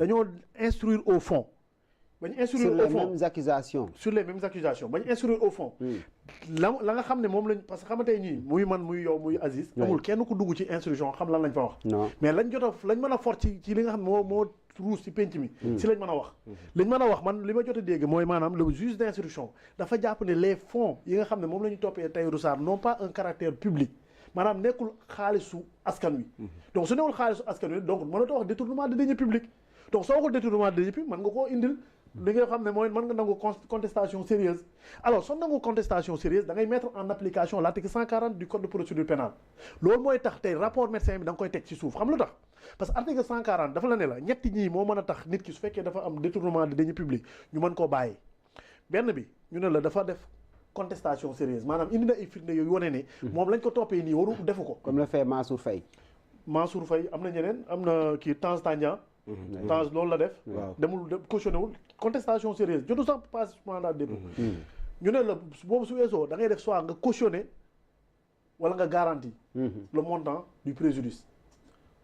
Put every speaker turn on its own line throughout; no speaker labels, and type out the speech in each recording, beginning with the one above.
dañoo instruire au fond. bañ instruire au fond sur les mêmes accusations bañ instruire au fond. la nga xam ne moom lañ parce que xamante ñii muy man muy yow muy Aziz. amul kenn ku dugg ci instruction xam lan lañ fa wax. mais lañ mën a fort ci li nga xam ne moo ruus ci penc mi. si lañ mën a wax. liñ mën a wax man li ma jot a dégg mooy maanaam le juge d'instruction dafa jàpp ne les fonds yi nga xam ne moom la ñu toppee Tahirou Sarr n'ont pas un caractère public. maanaam nekkul xaalisu askan wi. donc su newul xaalisu askan wi donc mënatoo wax détournement de deniers publics donc soo waxul détournement de deniers publics mën nga koo indil. li nga xam ne mooy mën nga nangu contestation sérieuse alors soo nangu contestation sérieuse da ngay mettre en application l'article 140 du code de procédure pénale loolu mooy tax tey rapport médecin bi da nga koy teg ci suuf xam lu tax parce que article 140 dafa la ne la ñetti ñii moo mën a tax nit ki su fekkee dafa am détournement de deniers publics ñu mën koo bàyyi benn bi ñu ne la dafa def contestation sérieuse maanaam indi na ay firnde yooyu wane ne moom lañ ko toppee nii waru defu ko
comme le fait Mansour Faye
am na ñeneen am na kii Tange Tandian Tange loolu la def demul cautionné wul contestation sérieuse jotu sax passe mandat de dépôt ñu ne la boobu su weesoo da ngay def soit nga cautionné wala nga garantie le montant du préjudice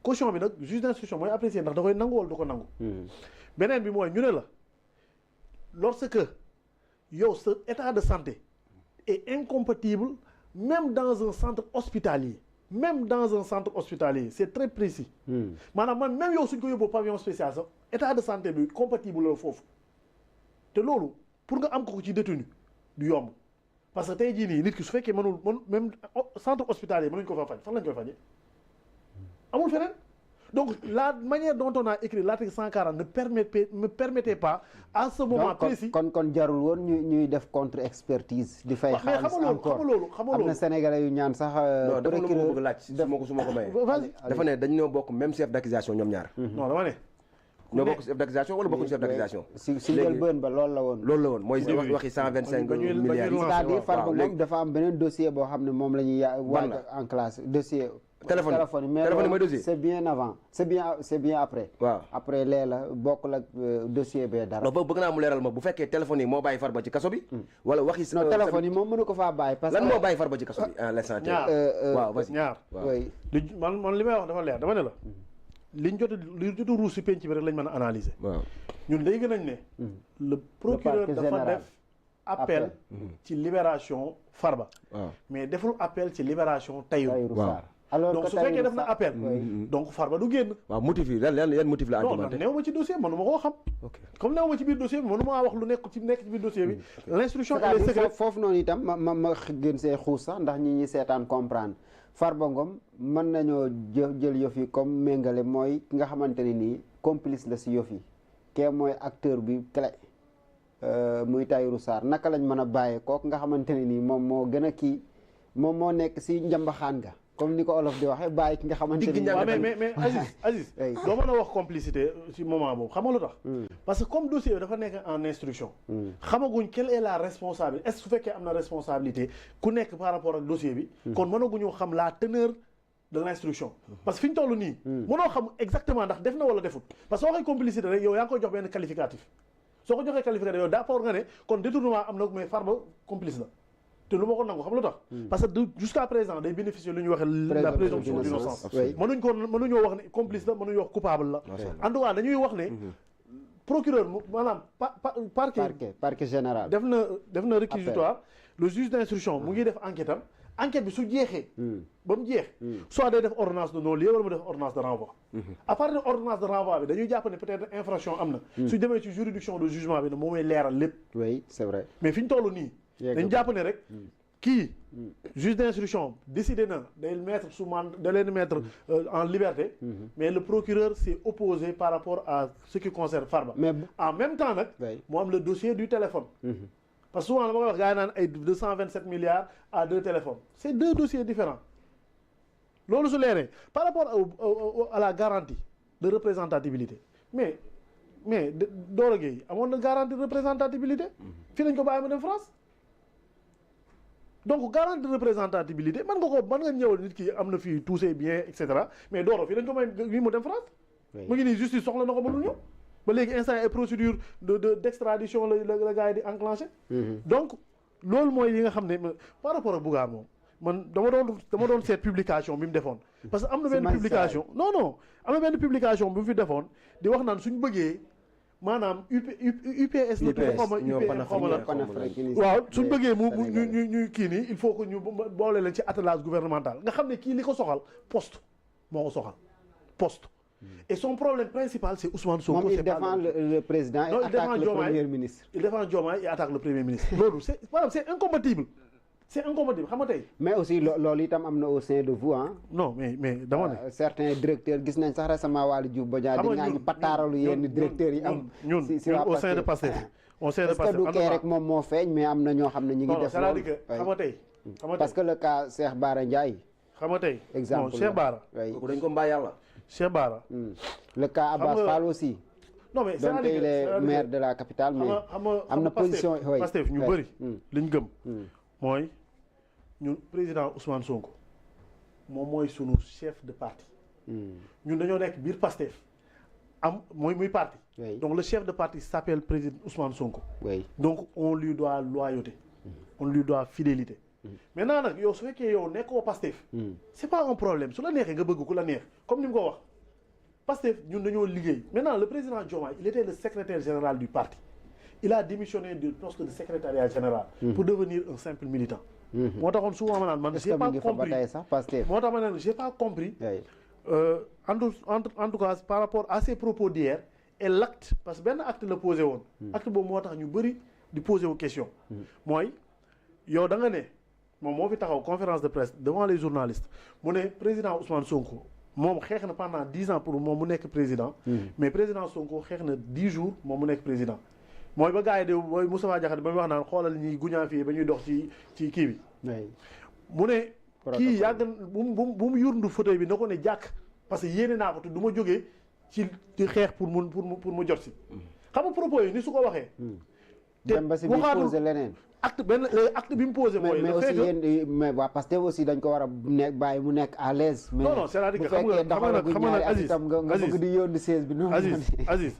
caution bi nag juge d'instruction mooy apprécier ndax da koy nangu wala du ko nangu beneen bi mooy ñu ne la lorsque yow sa état de santé est incompatible même dans un centre hospitalier c'est très précis maanaam man même yow suñ ko yóbboo pavillon spécial sax état de santé bi compatible la foofu te loolu pour nga am ko ci détenu du yomb parce que tey jii nii nit ki su fekkee mënul même centre hospitalier mënuñ ko fa faj fan lañ koy fajee amul feneen donc la manière dont on a écrit l'article 140 ne permettait pas à ce moment précis
kon jarul woon ñuy def contre expertise di fay xaalis encore am na sénégalais yu ñaan sax
non dafa lu ma bëgg laaj su ma ko mayee dafa ne dañ ñoo bokk même chef d'accusation ñoom ñaar
non dama ne
ñoo bokk chef d'accusation wala bokkuñu chef d'accusation
si njëlbéen ba loolu la woon
mooy waxi 125 milliards
c'est-à-dire Farba moom dafa am beneen dossier boo xam ne moom la ñuy waaj en classe dossier téléphone mais
mooy dossier
c'est bien avant c'est bien après
waaw
après lee la bokkul ak dossier bee dara
non bëgg naa mu leeral ma bu fekkee téléphone yi moo bàyyi Farba ci kaso bi wala waxi
non téléphone yi moom mënu ko faa bàyyi parce que
lan moo bàyyi Farba ci kaso bi en l'instant
waaw man li may wax dafa leer dama ne la li jot a ruus si penc bi rek lañ mën a analyser
waaw ñun
léegi nañ ne le procureur dafa def appel ci libération Farba mais deful appel ci libération Tahirou Sarr
alors
donc su fekkee def na appel donc Farba du génn
waaw motif yi yan motif la argumenté
néew ma ci dossier mënu ma koo xam comme néew ma ci biir dossier bi mënu maa wax lu nekk ci biir dossier bi l'instruction et les secrets
foofu noonu itam ma gën see xuus sax ndax ñi seetaan comprendre Farba Ngom mën nañoo jël yëf yi comme méngale mooy ki nga xamante ne nii complice la si yëf yi kee mooy acteur bi clé muy Tahirou Sarr naka lañ mën a bàyyee kooku nga xamante ne nii moom moo gën a kii moom moo nekk si njambaxaan ga comme ni ko olof di waxee bàyyi ki nga xamante ni
mais Aziz doo mën a wax complicité ci moment boobu xam nga lu tax parce que comme dossier bi dafa nekk en instruction xamaguñ quelle est la responsabilité est-ce que su fekkee am na responsabilité ku nekk par rapport ak dossier bi kon mënaguñu xam la teneur de l'instruction parce que fi ñu toll nii mënoo xam exactement ndax def na wala defut parce que soo waxee complicité rek yow yaa ngi koy jox benn qualificatif soo ko joxee qualificatif yow d'accord nga ne kon détournement am na mais Farba complice la te lu ma ko nangu xam lu tax parce que jusqu'à présent day bénéficier lu ñuy waxee la présomption d'innocence mënuñoo wax ne complice la mënuñoo wax coupable la en tout cas dañuy wax ne procureur maanaam
parquet général
def na réquisitoire le juge d'instruction mu ngi def enquête am enquête bi su jeexee ba mu jeex soit day def ordonnance de non-lieu wala mu def ordonnance de renvoi à partir de ordonnance de renvoi bi dañuy jàpp ne peut-être infraction am na su demee ci juridiction de jugement bi ne moom mooy leeral lépp
oui c'est vrai
mais fi ñu toll nii dañ jàpp ne rek kii juge d'instruction décidé na day mettre sous mandat da leen mettre en liberté mais le procureur s'est opposé par rapport à ce qui concerne Farba mais en même temps nag moo am le dossier du téléphone parce que souvent dama koy wax gars yi naan ay 227 milliards à 2 téléphones c'est 2 dossiers différents loolu su leeree par rapport à la garantie de représentativité mais Doro Gueye amoon na garantie de représentativité fii lañ ko bàyyi ma dem France donc garantie de représentativité mën nga ñëwal nit ki am na fii tous ses biens et cetera mais Doro fii dañ ko may wi mu dem France mu ngi nii justice soxla na ko mënul ñëw ba léegi instant ay procédure d'extradition la gars yi di enclenché donc loolu mooy yi nga xam ne par rapport ak Bougane moom man dama doon seet publication bi mu defoon parce que am na benn publication non am na benn publication bu mu fi defoon di wax naan suñ bëggee maanaam UPS la tudd xaw ma la waaw suñ bëggee ñu kii nii il faut que ñu boole leen ci attelage gouvernemental nga xam ne kii li ko soxal poste moo ko soxal poste et son problème principal c'est Ousmane Sonko.
Moom il défend le président et attaque le premier ministre.
Il défend Diomaye et attaque le premier ministre. loolu c'est incompatible. C'est incompatible xam nga tey.
mais aussi loolu itam am na au sein de vous ah.
non mais dama ne.
certains directeurs gis nañ sax récemment Waly Diouf Bodiang di ñaan ñu pataaralu yenn directeurs yi am.
ñun au sein de Pastef. au sein de Pastef
est-ce que du kee rek moom moo feeñ mais am na ñoo xam ne ñu ngi def.
non c'est-à-dire que xam nga tey.
parce que le cas Cheikh Bara Ndiaye.
xam nga tey
exemple
non Cheikh Bara.
kooku dañ ko mbaa yàlla.
Cheikh Bara.
le cas Abbas Fall aussi.
non mais
donc il est maire de la capitale mais am na position
Pastef ñu bëri liñ gëm mooy ñun président Ousmane Sonko moom mooy sunu chef de parti ñun dañoo nekk biir Pastef am muy parti donc le chef de parti s'appelle président Ousmane Sonko donc on lui doit loyauté on lui doit fidélité maintenant nag yow su fekkee yow nekkoo Pastef c'est pas un problème su la neexee nga bëgg ku la neex comme ni mu ko wax Pastef ñun dañoo liggéey maintenant le président Diomaye il était le secrétaire général du parti il a démissionné du poste de secrétariat général pour devenir un simple militant moo taxoon souvent ma naan man j'ai pas compris moo tax ma naan j'ai pas compris en tout cas par rapport à ses propos d'hier et l'acte parce que benn acte la posé woon acte boobu moo tax ñu bëri di posé wu question mooy yow da nga ne moom moo fi taxaw conférence de presse devant les journalistes mu ne président Ousmane Sonko moom xeex na pendant 10 ans pour moom mu nekk président mais président Sonko xeex na 10 jours moom mu nekk président mooy ba gars yi de mooy Moustapha Diakhaté ba muy wax naan xoolal ñi guñaa fii ba ñuy dox ci kii bi mu ne kii yàgg bu mu yurndu fauteuil bi na ko ne jàkk parce que yéene naa ko te du ma jógee ci xeex pour mu jot si xam nga propos yi ni su ko waxee
dem ba si biir posé leneen
acte bi mu posé mooy
mais aussi yéen mais waa Pastef aussi dañ ko war a nekk bàyyi mu nekk à l'aise mais
non c'est-à-dire que xam nga Aziz
nga bëgg di yónni siège bi noonu
Aziz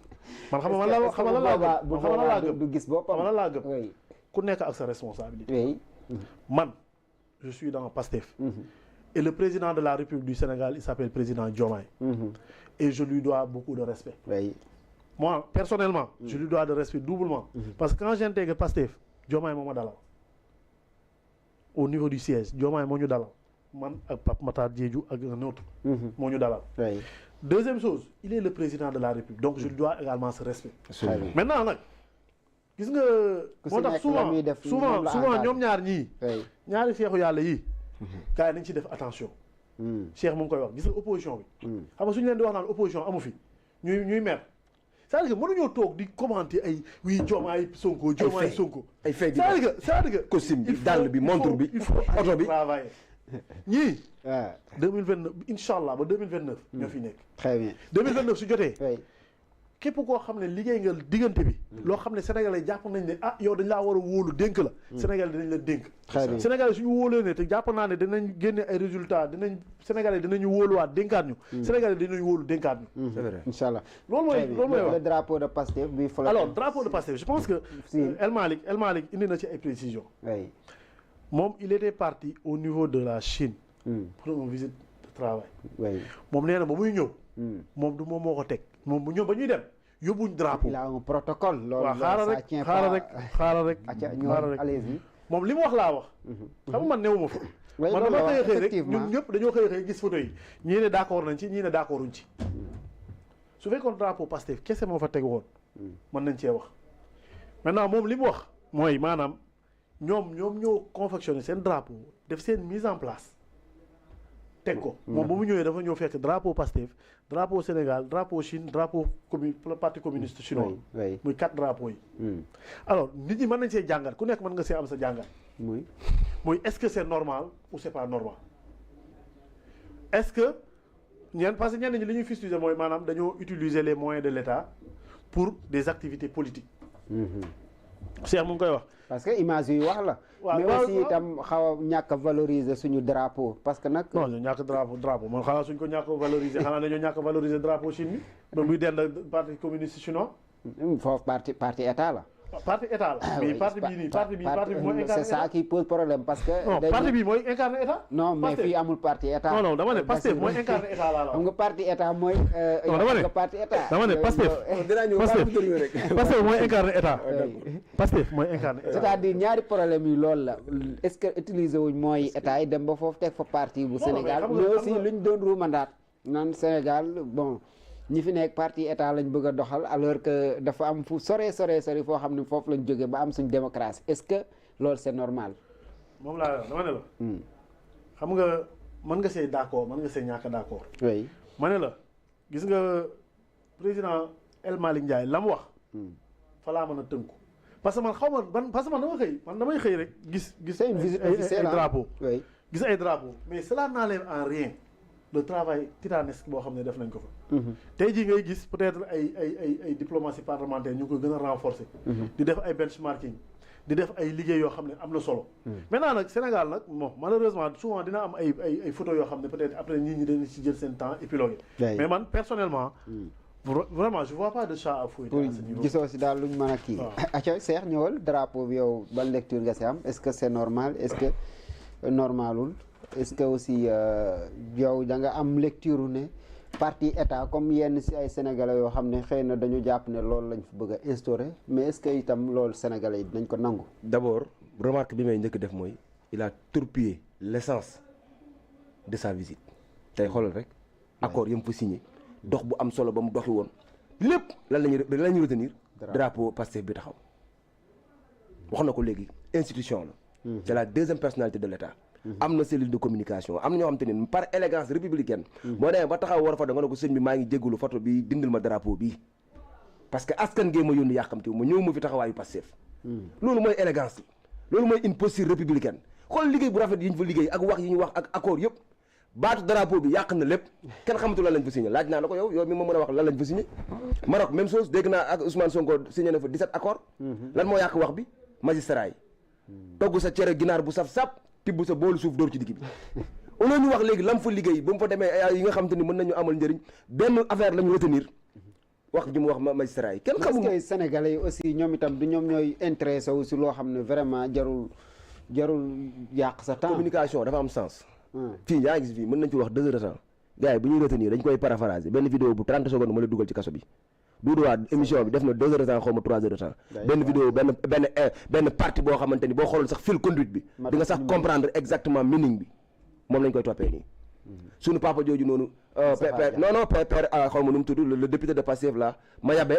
man xam nga laa gëm
du gis boppam
man laa gëm ku nekk ak sa responsabilité man je suis dans Pastef et le président de la République du Sénégal il s'appelle président Diomaye et je lui dois beaucoup de respect moi personnellement je lui dois de respect doublement parce que quand j'intègre Pastef Diomaye moo ma dalal au niveau du siège Diomaye moo ñu dalal man ak Pape Matar Diédhiou ak un autre moo ñu dalal deuxième chose il est le président de la République donc je lui dois également ce respect maintenant nag gis nga moo tax souvent ñoom ñaar ñii ñaari seexu yàlla yii gars yi nañ ci def attention Cheikh mu ngi koy wax gis nga opposition bi xam nga suñu leen di wax naan opposition amu fi ñuy mer c'est-à-dire que mënuñoo toog di commenter ay oui Diomaye Sonko Diomaye Sonko
ay fait
c'est-à-dire que
costume bi dàll bi montre bi
il faut
oto bi
travailler ñii 2029 incha allah ba 2029 ñoo fi nekk
très bien
2029 su jotee képp koo xam ne liggéey nga diggante bi loo xam ne sénégalais jàpp nañ ne yow dañ laa war a wóolu dénk la sénégalais dinañ la dénk sénégalais suñu wóolee ne te jàpp naa ne dinañ génne ay résultats sénégalais dinañu wóoluwaat dénkaat ñu sénégalais dinañ wóolu dénkaat ñu
c'est vrai incha allah
loolu mooy
le drapeau de Pastef bi
alors drapeau de Pastef je pense que El Malick indi na ci ay précisions moom il était parti au niveau de la Chine pour une visite de travail moom nee na ba muy ñëw moom du moom moo ko teg moom bu ñëw ba ñuy dem yóbbuñ drapeau.
il a un protocole. loolu
waaw xaaral rek moom li mu wax laa wax. xam nga man newuma fa. man dama xëy rek ñun ñëpp dañoo xëy gis photo yi ñii ne d'accord nañ ci ñii ne d'accorduñ ci. su fekkoon drapeau Pastef kese moo fa teg woon. mën nañ cee wax. maintenant moom li mu wax mooy maanaam ñoom ñoo confectionné seen drapeau def seen mise en place. teg ko moom ba mu ñëwee dafa ñëw fekk drapeau Pastef drapeau Sénégal drapeau Chine drapeau parti communiste chinois muy 4 drapeaux yi alors nit ñi mën nañ see jàngat ku nekk mën nga see am sa jàngat muy est-ce que c'est normal ou c'est pas normal est-ce que parce que ñenn ñi li ñuy fustiger mooy maanaam dañoo utiliser les moyens de l'État pour des activités politiques Cheikh mu ngi koy wax
parce que image yi wax la. mais aussi itam xaw a ñàkk a valoriser suñu drapeau parce que nag.
non ñu ñàkk drapeau man xanaa suñ ko ñàkk a valoriser xanaa dañoo ñàkk a valoriser drapeau Chine bi ba muy dend parti communiste chinois.
foofu parti état la.
parti état la. mais parti bii nii parti bi mooy incarné
c'est ça qui pose problème parce que.
non parti bi mooy incarné état.
non mais fii amul parti état.
non dama ne Pastef mooy incarné état laa la.
xam nga parti état mooy.
non dama ne
parti état.
dama ne Pastef. Pastef mooy incarné état. Pastef mooy incarné état.
c'est-à-dire ñaari problème yi loolu la est-ce que utiliser wuñ mooy état yi dem ba foofu teg fa parti bu Sénégal mais aussi luñ doon ruumandaat naan Sénégal bon. ñi fi nekk parti état lañ bëgg a doxal alors que dafa am fu sore foo xam ne foofu lañ jógee ba am suñ démocratie est-ce que loolu c'est normal.
moom laa dama ne la. xam nga mën nga see d'accord mën nga see ñàkk d'accord.
oui
ma ne la gis nga président El Malick Ndiaye la mu wax. fa laa mën a tënku parce que man xaw ma ban parce que man damay xëy rek gis.
c'est une visite officielle
ay drapeaux.
oui
gis ay drapeaux mais cela n'enlève en rien le travail titanesque boo xam ne def nañ ko fa. tey jii ngay gis peut-être ay diplomatie parlementaire ñu ko gën a renforcer. di def ay benchmarking di def ay liggéey yoo xam ne am na solo. maintenant nag Sénégal nag bon malheureusement souvent dina am ay photos yoo xam ne peut-être après nit ñi dañu ci jël seen temps épilogué. mais man personnellement. vraiment je vois pas de chat à fouetter à ce niveau.
gisoo si daal luñ mën a kii. acca Cheikh ñëwal drapeau bi yow ban lecture nga si am est-ce que c'est normal est-ce que normalul est-ce que aussi yow da nga am lecture ne parti état comme yenn si ay sénégalais yoo xam ne xëy na dañu jàpp ne loolu lañ fi bëgg a instaurer mais est-ce que itam loolu sénégalais yi dinañ ko nangu.
d'abord remarque bi may njëkk def mooy il a torpillé l'essence de sa visite tey xoolal rek accord yam fa signé dox bu am solo ba mu doxi woon lépp lan lañu retenir drapeau Pastef bi taxaw wax na ko léegi institution la c'est la deuxième personnalité de l'État am na cellule de communication am na ñoo xam te ne par élégance républicaine boo demee ba taxaw war a fa da nga ne ko sëñ bi maa ngi jégalu photo bi dindil ma drapeau bi parce que askan ngee ma yónni yàqamte ma ñëw ma fi taxawaayu Pastef loolu mooy élégance loolu mooy une posture républicaine xool liggéey bu rafet yi ñu fa liggéey ak wax yi ñu wax ak accord yëpp baatu drapeau bi yàq na lépp kenn xamatu lan lañ fa signé laaj naa la ko yow mi ma mën a wax lan lañ fa signé Maroc même chose dégg naa ak Ousmane Sonko signé na fa 17 accords lan moo yàq wax bi magistrat yi togg sa cere ginaar bu saf-sap tibb sa boolu suuf dóor ci digg bi au lieu ñu wax léegi lam fa liggéey ba mu fa demee yi nga xam te ni mën nañu amal njëriñ benn affaire la ñu retenir wax ji mu wax magistrat yi kenn xamul.
est-ce que sénégalais yi aussi ñoom itam du ñoom ñooy intéressé wu si loo xam ne vraiment jarul yàq sa temps.
communication dafa am sens. fii yaa ngi gis fii mën nañ ci wax 2 heures de temps gars yi bu ñuy retenir dañ koy paraphraser benn vidéo bu 30 secondes ma la dugal ci kaso bi Doudou Wade émission bi def na 2 heures de temps xaw ma 3 heures de temps benn vidéo benn partie boo xamante ni boo xooloon sax fil conduite bi di nga sax comprendre exactement meaning bi moom lañ koy toppee nii suñu papa jooju noonu père xaw ma nu mu tudd le député de Pastef là Mayabe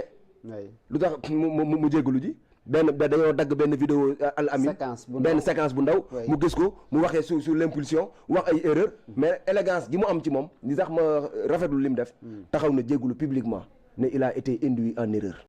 lu tax mu jéggalu ji dañoo dagg benn vidéo al amin benn séquence bu ndaw mu gis ko mu waxee sur l'impulsion wax ay erreur mais élégance gi mu am ci moom li tax ma rafetlu li mu def taxaw na jéggulu publiquement ne il a été induit en erreur